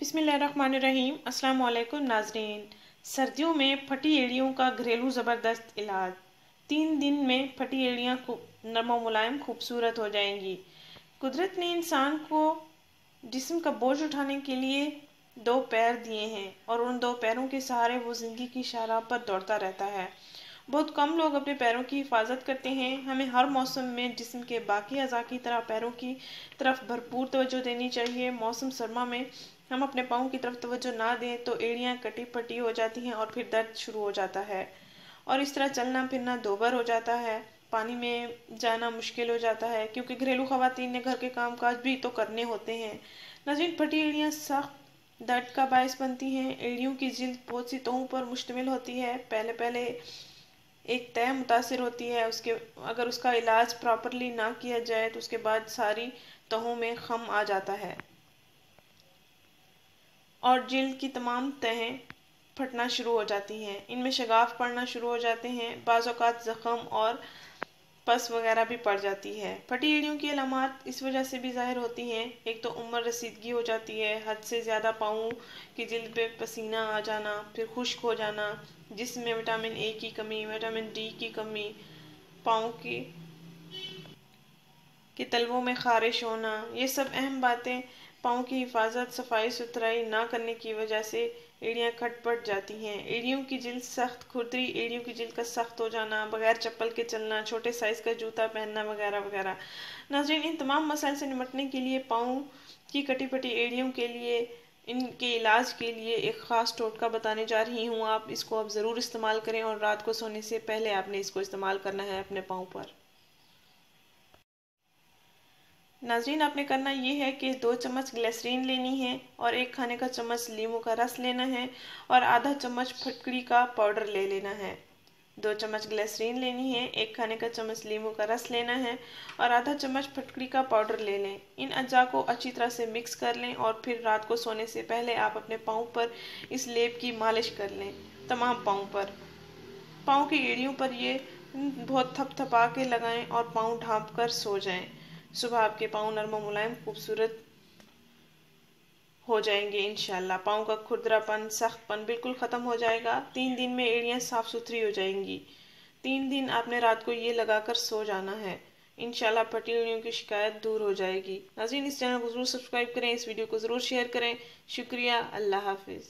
बिस्मिल्लाहिर्रहमानिर्रहीम। अस्सलाम वालेकुम नाजरीन। सर्दियों में फटी एड़ियों का घरेलू ज़बरदस्त इलाज। 3 दिन में फटी एड़ियाँ नरम व मुलायम खूबसूरत हो जाएंगी। कुदरत ने इंसान को जिस्म का बोझ उठाने के लिए 2 पैर दिए हैं और उन 2 पैरों के सहारे वो ज़िंदगी की शाहराह पर दौड़ता रहता है। बहुत कम लोग अपने पैरों की हिफाजत करते हैं। हमें हर मौसम में जिस्म के बाकी अज़ा की तरह पैरों की तरफ भरपूर तवज्जो देनी चाहिए। मौसम सरमा में हम अपने पाँव की तरफ तवज्जो ना दें तो एड़ियाँ कटी फटी हो जाती हैं और फिर दर्द शुरू हो जाता है और इस तरह चलना फिरना दोबर हो जाता है। पानी में जाना मुश्किल हो जाता है क्योंकि घरेलू ख़वातीन ने घर के काम काज भी तो करने होते हैं। नाज़रीन, फटी एड़ियाँ सख्त दर्द का बायस बनती हैं। एड़ियों की जिल्द बहुत सी तहों पर मुश्तमिल होती है। पहले एक तह मुतासिर होती है, अगर उसका इलाज प्रॉपरली ना किया जाए तो उसके बाद सारी तहों में खम आ जाता है और जिल्द की तमाम तहें फटना शुरू हो जाती हैं। इनमें शगाफ पड़ना शुरू हो जाते हैं। बाज़ औक़ात ज़ख़म और पस वगैरह भी पड़ जाती है। फटी एड़ियों की अलामात इस वजह से भी ज़ाहिर होती हैं। एक तो उम्र रसीदगी हो जाती है, हद से ज़्यादा पाँव की जिल्द पे पसीना आ जाना, फिर खुश्क हो जाना, जिस्म में विटामिन ए की कमी, विटामिन डी की कमी, पाँव के तलवों में खारिश होना, ये सब अहम बातें पाँव की हिफाजत सफाई सुथराई ना करने की वजह से एड़ियाँ खटपट जाती हैं। एड़ियों की जिल्द सख्त खुरदरी, एड़ियों की जिल्द का सख्त हो जाना, बगैर चप्पल के चलना, छोटे साइज़ का जूता पहनना वगैरह वगैरह। नाज़रीन, इन तमाम मसाइल से निपटने के लिए पाँव की कटी फटी एड़ियों के लिए इनके इलाज के लिए एक ख़ास टोटका बताने जा रही हूँ। आप इसको अब ज़रूर इस्तेमाल करें और रात को सोने से पहले आपने इसको इस्तेमाल करना है अपने पाँव पर। नाज़रीन, आपने करना ये है कि 2 चम्मच ग्लिसरीन लेनी है और 1 खाने का चम्मच नींबू का रस लेना है और आधा चम्मच फटकड़ी का पाउडर ले लेना है। 2 चम्मच ग्लिसरीन लेनी है, 1 खाने का चम्मच नींबू का रस लेना है और आधा चम्मच फटकड़ी का पाउडर ले लें। इन अज्जा को अच्छी तरह से मिक्स कर लें और फिर रात को सोने से पहले आप अपने पाँव पर इस लेप की मालिश कर लें। तमाम पाँव की एड़ियों पर ये बहुत थपथपा के लगाएं और पाँव ढाँप कर सो जाएं। सुबह आपके पाँव नरम मुलायम खूबसूरत हो जाएंगे इंशाल्लाह। पाँव का खुरदरापन, सख्तपन बिल्कुल ख़त्म हो जाएगा। 3 दिन में एड़ियाँ साफ़ सुथरी हो जाएंगी। 3 दिन आपने रात को ये लगाकर सो जाना है। इंशाल्लाह फटी एड़ियों की शिकायत दूर हो जाएगी। नाज़रीन, इस चैनल को ज़रूर सब्सक्राइब करें, इस वीडियो को ज़रूर शेयर करें। शुक्रिया। अल्लाह हाफिज़।